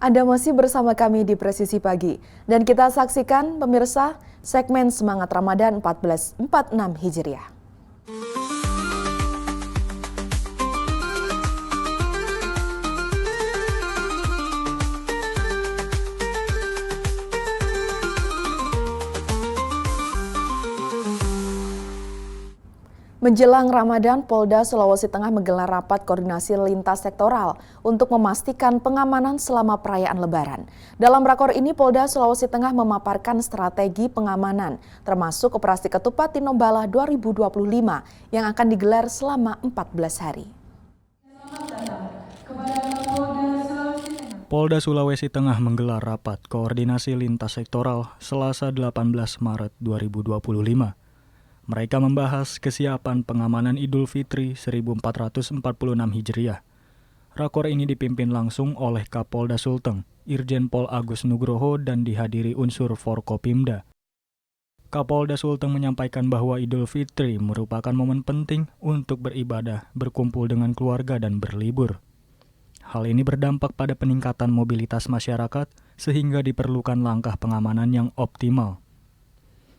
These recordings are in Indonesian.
Anda masih bersama kami di Presisi Pagi, dan kita saksikan pemirsa segmen Semangat Ramadan 1446 Hijriah. Menjelang Ramadan, Polda Sulawesi Tengah menggelar rapat koordinasi lintas sektoral untuk memastikan pengamanan selama perayaan Lebaran. Dalam rakor ini, Polda Sulawesi Tengah memaparkan strategi pengamanan, termasuk Operasi Ketupat Tinombala 2025 yang akan digelar selama 14 hari. Polda Sulawesi Tengah menggelar rapat koordinasi lintas sektoral Selasa 18 Maret 2025. Mereka membahas kesiapan pengamanan Idul Fitri 1446 Hijriah. Rakor ini dipimpin langsung oleh Kapolda Sulteng, Irjen Pol Agus Nugroho, dan dihadiri unsur Forkopimda. Kapolda Sulteng menyampaikan bahwa Idul Fitri merupakan momen penting untuk beribadah, berkumpul dengan keluarga, dan berlibur. Hal ini berdampak pada peningkatan mobilitas masyarakat sehingga diperlukan langkah pengamanan yang optimal.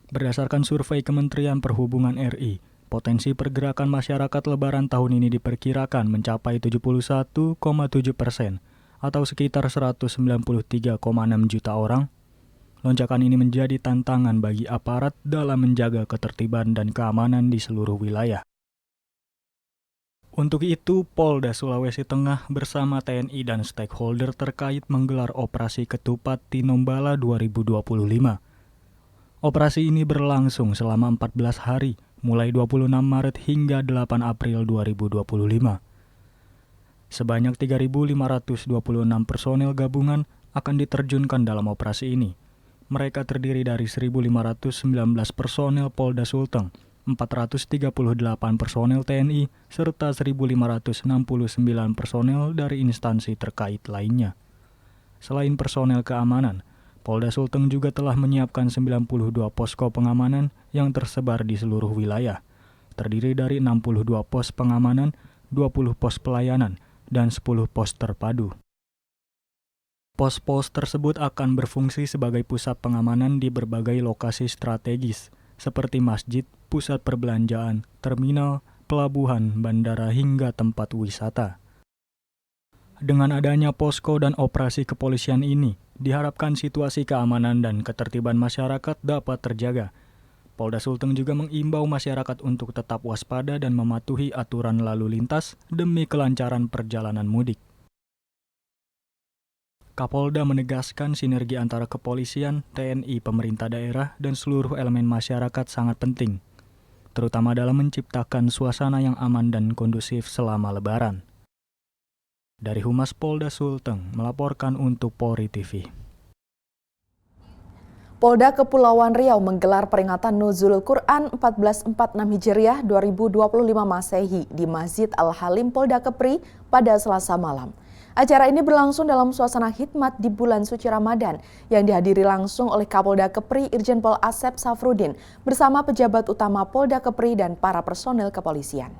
Berdasarkan survei Kementerian Perhubungan RI, potensi pergerakan masyarakat Lebaran tahun ini diperkirakan mencapai 71,7% atau sekitar 193,6 juta orang. Lonjakan ini menjadi tantangan bagi aparat dalam menjaga ketertiban dan keamanan di seluruh wilayah. Untuk itu, Polda Sulawesi Tengah bersama TNI dan stakeholder terkait menggelar Operasi Ketupat Tinombala 2025. Operasi ini berlangsung selama 14 hari, mulai 26 Maret hingga 8 April 2025. Sebanyak 3.526 personel gabungan akan diterjunkan dalam operasi ini. Mereka terdiri dari 1.519 personel Polda Sulteng, 438 personel TNI, serta 1.569 personel dari instansi terkait lainnya. Selain personel keamanan, Polda Sulteng juga telah menyiapkan 92 posko pengamanan yang tersebar di seluruh wilayah, terdiri dari 62 pos pengamanan, 20 pos pelayanan, dan 10 pos terpadu. Pos-pos tersebut akan berfungsi sebagai pusat pengamanan di berbagai lokasi strategis, seperti masjid, pusat perbelanjaan, terminal, pelabuhan, bandara, hingga tempat wisata. Dengan adanya posko dan operasi kepolisian ini, diharapkan situasi keamanan dan ketertiban masyarakat dapat terjaga. Polda Sulteng juga mengimbau masyarakat untuk tetap waspada dan mematuhi aturan lalu lintas demi kelancaran perjalanan mudik. Kapolda menegaskan sinergi antara kepolisian, TNI, pemerintah daerah, dan seluruh elemen masyarakat sangat penting, terutama dalam menciptakan suasana yang aman dan kondusif selama Lebaran. Dari Humas Polda Sulteng melaporkan untuk Polri TV. Polda Kepulauan Riau menggelar peringatan Nuzulul Quran 1446 Hijriah 2025 Masehi di Masjid Al-Halim Polda Kepri pada Selasa malam. Acara ini berlangsung dalam suasana khidmat di bulan suci Ramadan yang dihadiri langsung oleh Kapolda Kepri Irjen Pol Asep Safrudin bersama pejabat utama Polda Kepri dan para personel kepolisian.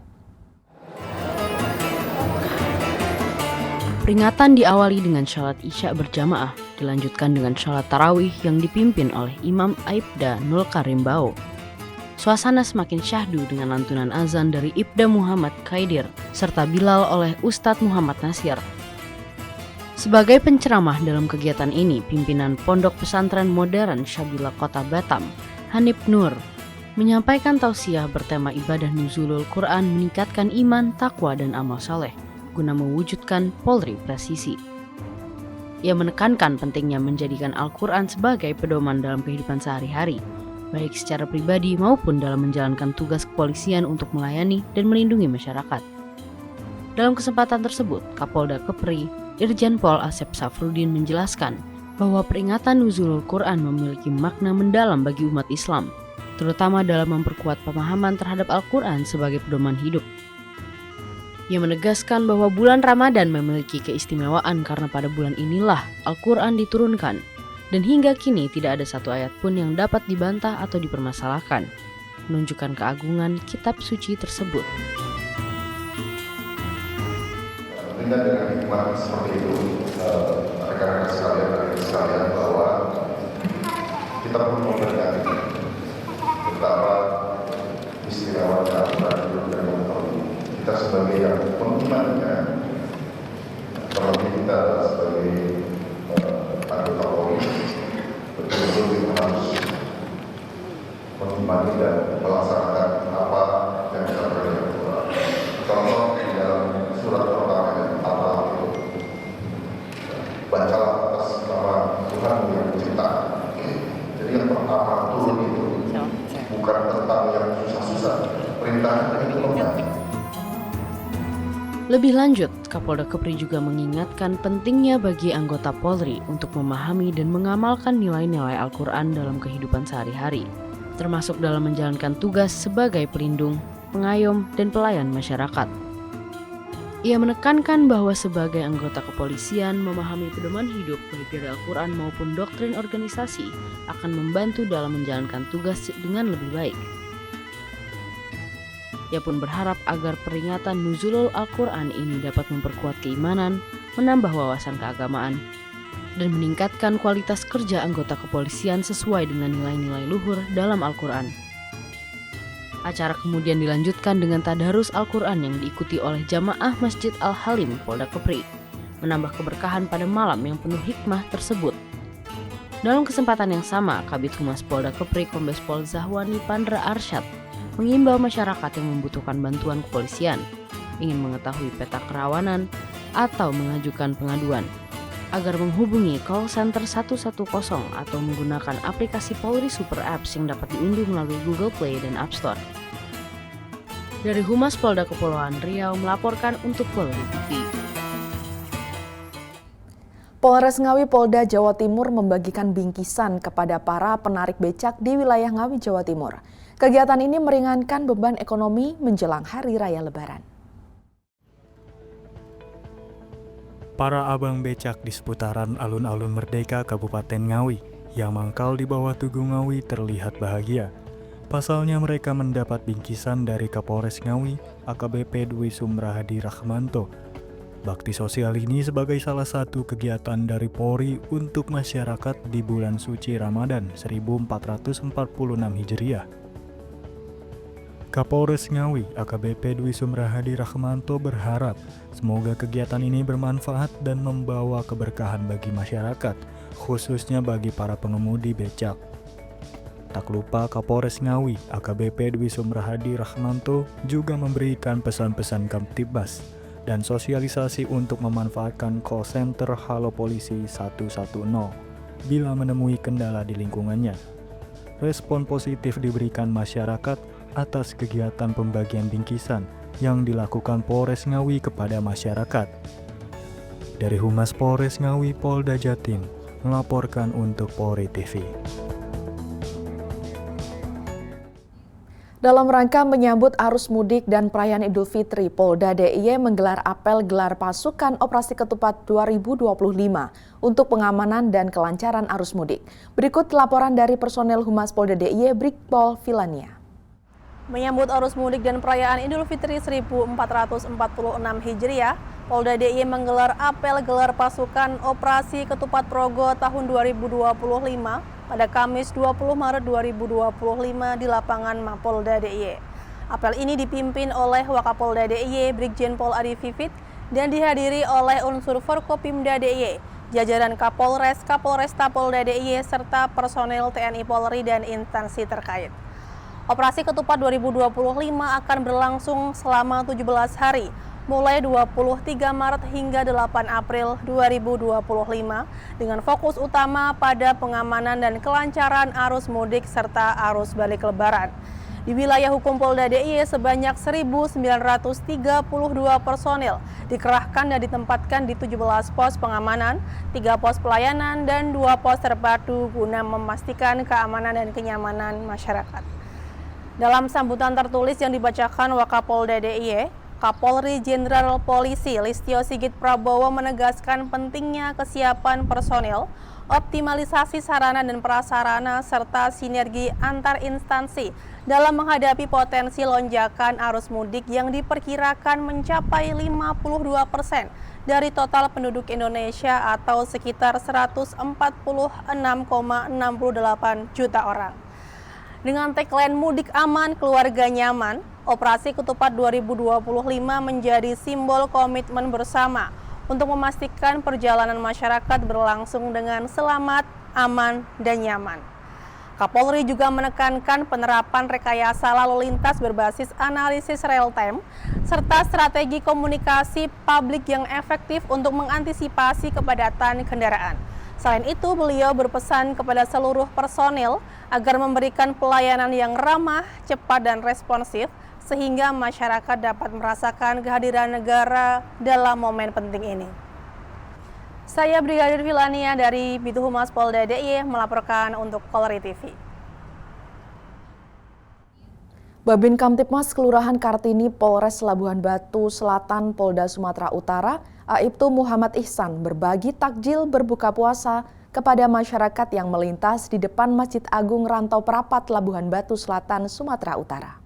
Peringatan diawali dengan salat Isya berjamaah, dilanjutkan dengan salat tarawih yang dipimpin oleh Imam Aibda Nul Karim Bau. Suasana semakin syahdu dengan lantunan azan dari Ibda Muhammad Khaidir serta Bilal oleh Ustadz Muhammad Nasir. Sebagai penceramah dalam kegiatan ini, pimpinan Pondok Pesantren Modern Syabila Kota Batam, Hanif Nur, menyampaikan tausiah bertema ibadah nuzulul Quran meningkatkan iman, takwa, dan amal saleh guna mewujudkan Polri presisi. Ia menekankan pentingnya menjadikan Al-Quran sebagai pedoman dalam kehidupan sehari-hari, baik secara pribadi maupun dalam menjalankan tugas kepolisian untuk melayani dan melindungi masyarakat. Dalam kesempatan tersebut, Kapolda Kepri, Irjen Pol Asep Safrudin menjelaskan bahwa peringatan Nuzulul Quran memiliki makna mendalam bagi umat Islam, terutama dalam memperkuat pemahaman terhadap Al-Quran sebagai pedoman hidup. Ia menegaskan bahwa bulan Ramadan memiliki keistimewaan karena pada bulan inilah Al-Quran diturunkan. Dan hingga kini tidak ada satu ayat pun yang dapat dibantah atau dipermasalahkan, menunjukkan keagungan kitab suci tersebut. Tentunya dengan hikmat seperti itu, rekan-rekan sekalian, bahwa kita perlu memperhatikan betapa istimewanya Al-Quran dan kita sebagai yang mengimannya, terlebih kita sebagai anggota Polri, betul-betul kita harus mengimani dan melaksanakan apa yang disampaikan oleh Al-Quran. Contoh di dalam surat pertama Allah itu, bacalah atas nama Tuhan yang menciptakan. Jadi yang pertama turun itu bukan tentang yang susah-susah, perintahnya itu lemah. Lebih lanjut, Kapolda Kepri juga mengingatkan pentingnya bagi anggota Polri untuk memahami dan mengamalkan nilai-nilai Al-Quran dalam kehidupan sehari-hari, termasuk dalam menjalankan tugas sebagai pelindung, pengayom, dan pelayan masyarakat. Ia menekankan bahwa sebagai anggota kepolisian, memahami pedoman hidup baik dari Al-Quran maupun doktrin organisasi akan membantu dalam menjalankan tugas dengan lebih baik. Ia pun berharap agar peringatan Nuzulul Al-Quran ini dapat memperkuat keimanan, menambah wawasan keagamaan, dan meningkatkan kualitas kerja anggota kepolisian sesuai dengan nilai-nilai luhur dalam Al-Quran. Acara kemudian dilanjutkan dengan tadarus Al-Quran yang diikuti oleh jamaah Masjid Al-Halim, Polda Kepri, menambah keberkahan pada malam yang penuh hikmah tersebut. Dalam kesempatan yang sama, Kabid Humas Polda Kepri Kombes Pol Zahwani Pandra Arsyad mengimbau masyarakat yang membutuhkan bantuan kepolisian, ingin mengetahui peta kerawanan, atau mengajukan pengaduan, agar menghubungi call center 110 atau menggunakan aplikasi Polri Super Apps yang dapat diunduh melalui Google Play dan App Store. Dari Humas Polda Kepulauan Riau melaporkan untuk Polri TV. Polres Ngawi Polda Jawa Timur membagikan bingkisan kepada para penarik becak di wilayah Ngawi, Jawa Timur. Kegiatan ini meringankan beban ekonomi menjelang Hari Raya Lebaran. Para abang becak di seputaran alun-alun Merdeka Kabupaten Ngawi yang mangkal di bawah Tugu Ngawi terlihat bahagia. Pasalnya mereka mendapat bingkisan dari Kapolres Ngawi, AKBP Dwi Sumrahadi Rahmanto. Bakti sosial ini sebagai salah satu kegiatan dari Polri untuk masyarakat di bulan suci Ramadan 1446 Hijriah. Kapolres Ngawi, AKBP Dwi Sumrahadi Rahmanto berharap semoga kegiatan ini bermanfaat dan membawa keberkahan bagi masyarakat, khususnya bagi para pengemudi becak. Tak lupa Kapolres Ngawi, AKBP Dwi Sumrahadi Rahmanto juga memberikan pesan-pesan Kamtibmas dan sosialisasi untuk memanfaatkan call center Halo Polisi 110 bila menemui kendala di lingkungannya. Respon positif diberikan masyarakat atas kegiatan pembagian bingkisan yang dilakukan Polres Ngawi kepada masyarakat. Dari Humas Polres Ngawi Polda Jatim melaporkan untuk Polri TV. Dalam rangka menyambut arus mudik dan perayaan Idul Fitri, Polda DIY menggelar apel gelar pasukan Operasi Ketupat 2025 untuk pengamanan dan kelancaran arus mudik. Berikut laporan dari personel Humas Polda DIY Brigpol Vilania. Menyambut arus mudik dan perayaan Idul Fitri 1446 Hijriah, Polda DIY menggelar apel gelar pasukan Operasi Ketupat Progo tahun 2025 pada Kamis 20 Maret 2025 di lapangan Mapolda DIY. Apel ini dipimpin oleh Wakapolda DIY Brigjen Pol Adi Vivit dan dihadiri oleh unsur Forkopimda DIY, jajaran Kapolres, Kapolresta Polda DIY serta personel TNI Polri dan instansi terkait. Operasi Ketupat 2025 akan berlangsung selama 17 hari, mulai 23 Maret hingga 8 April 2025, dengan fokus utama pada pengamanan dan kelancaran arus mudik serta arus balik Lebaran. Di wilayah hukum Polda DIY sebanyak 1.932 personil dikerahkan dan ditempatkan di 17 pos pengamanan, 3 pos pelayanan, dan 2 pos terpadu guna memastikan keamanan dan kenyamanan masyarakat. Dalam sambutan tertulis yang dibacakan Wakapolda DIY, Kapolri Jenderal Polisi Listio Sigit Prabowo menegaskan pentingnya kesiapan personil, optimalisasi sarana dan prasarana, serta sinergi antar instansi dalam menghadapi potensi lonjakan arus mudik yang diperkirakan mencapai 52% dari total penduduk Indonesia atau sekitar 146,68 juta orang. Dengan tagline mudik aman, keluarga nyaman, Operasi Ketupat 2025 menjadi simbol komitmen bersama untuk memastikan perjalanan masyarakat berlangsung dengan selamat, aman, dan nyaman. Kapolri juga menekankan penerapan rekayasa lalu lintas berbasis analisis real time, serta strategi komunikasi publik yang efektif untuk mengantisipasi kepadatan kendaraan. Selain itu, beliau berpesan kepada seluruh personil agar memberikan pelayanan yang ramah, cepat, dan responsif, sehingga masyarakat dapat merasakan kehadiran negara dalam momen penting ini. Saya Brigadir Vilania dari Bituhumas Polda DIY melaporkan untuk Polri TV. Babin Kamtipmas Kelurahan Kartini Polres Labuhan Batu Selatan Polda Sumatera Utara, Aibtu Muhammad Ihsan berbagi takjil berbuka puasa kepada masyarakat yang melintas di depan Masjid Agung Rantau Prapat Labuhan Batu Selatan, Sumatera Utara.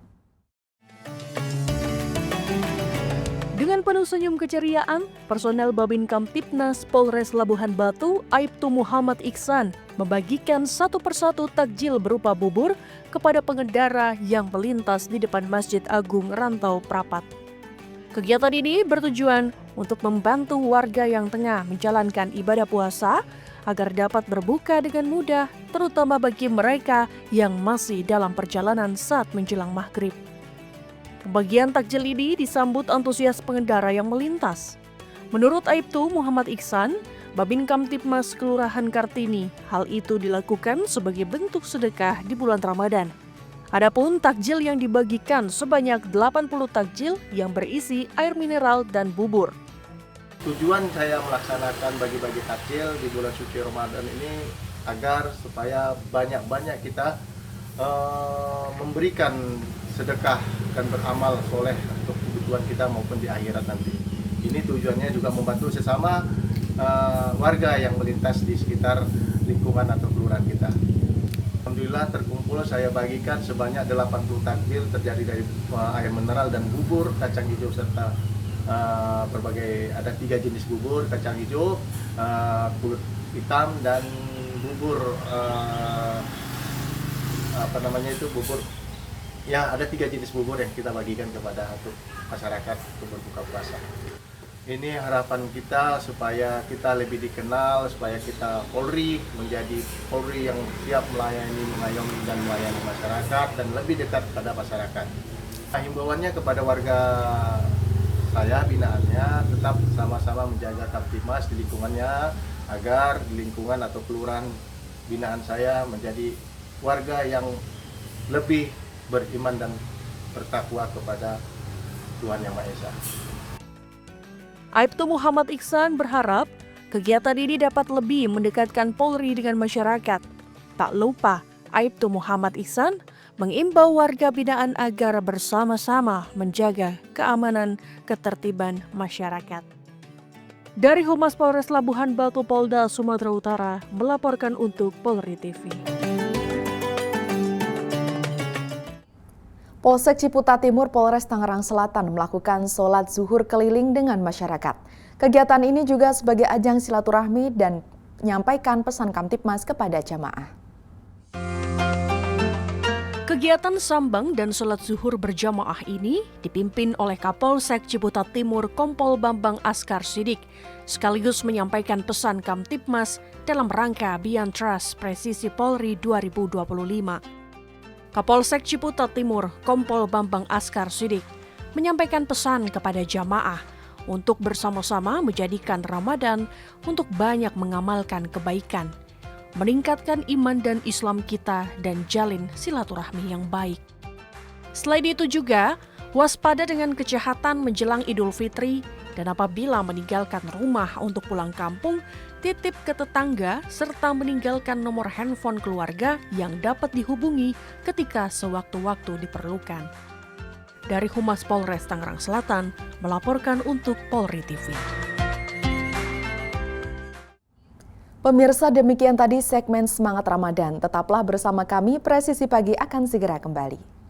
Dengan penuh senyum keceriaan, personel Babin Kamtipnas Polres Labuhan Batu, Aibtu Muhammad Ihsan, membagikan satu persatu takjil berupa bubur kepada pengendara yang melintas di depan Masjid Agung Rantau Prapat. Kegiatan ini bertujuan untuk membantu warga yang tengah menjalankan ibadah puasa agar dapat berbuka dengan mudah, terutama bagi mereka yang masih dalam perjalanan saat menjelang maghrib. Pembagian takjil ini disambut antusias pengendara yang melintas. Menurut Aibtu Muhammad Ihsan, Babin Kamtipmas Kelurahan Kartini, hal itu dilakukan sebagai bentuk sedekah di bulan Ramadan. Adapun takjil yang dibagikan sebanyak 80 takjil yang berisi air mineral dan bubur. Tujuan saya melaksanakan bagi-bagi takjil di bulan suci Ramadan ini agar supaya banyak-banyak kita memberikan sedekah dan beramal soleh untuk kebutuhan kita maupun di akhirat nanti. Ini tujuannya juga membantu sesama warga yang melintas di sekitar lingkungan atau kelurahan kita. Alhamdulillah terkumpul saya bagikan sebanyak 80 takjil terdiri dari air mineral dan bubur, kacang hijau serta berbagai, ada 3 jenis bubur, kacang hijau, kulit hitam, dan bubur bubur. Ya, ada 3 jenis bubur yang kita bagikan kepada untuk masyarakat untuk berbuka puasa. Ini harapan kita supaya kita lebih dikenal, supaya kita Polri menjadi Polri yang siap melayani, mengayomi dan melayani masyarakat dan lebih dekat pada masyarakat. Himbauannya kepada warga saya binaannya tetap sama-sama menjaga Kamtipmas di lingkungannya agar di lingkungan atau kelurahan binaan saya menjadi warga yang lebih beriman dan bertakwa kepada Tuhan Yang Maha Esa. Aibtu Muhammad Ihsan berharap kegiatan ini dapat lebih mendekatkan Polri dengan masyarakat. Tak lupa, Aibtu Muhammad Ihsan mengimbau warga binaan agar bersama-sama menjaga keamanan ketertiban masyarakat. Dari Humas Polres Labuhan Batu Polda Sumatera Utara melaporkan untuk Polri TV. Polsek Ciputat Timur Polres Tangerang Selatan melakukan sholat zuhur keliling dengan masyarakat. Kegiatan ini juga sebagai ajang silaturahmi dan menyampaikan pesan Kamtipmas kepada jamaah. Kegiatan sambang dan sholat zuhur berjamaah ini dipimpin oleh Kapolsek Ciputat Timur Kompol Bambang Askar Sidik, sekaligus menyampaikan pesan Kamtipmas dalam rangka Beyond Trust Presisi Polri 2025. Kapolsek Ciputat Timur Kompol Bambang Askar Sidik menyampaikan pesan kepada jamaah untuk bersama-sama menjadikan Ramadan untuk banyak mengamalkan kebaikan, meningkatkan iman dan Islam kita, dan jalin silaturahmi yang baik. Selain itu juga, waspada dengan kejahatan menjelang Idul Fitri, dan apabila meninggalkan rumah untuk pulang kampung, titip ke tetangga, serta meninggalkan nomor handphone keluarga yang dapat dihubungi ketika sewaktu-waktu diperlukan. dari Humas Polres Tangerang Selatan melaporkan untuk Polri TV. Pemirsa, demikian tadi segmen Semangat Ramadan. Tetaplah bersama kami, Presisi Pagi akan segera kembali.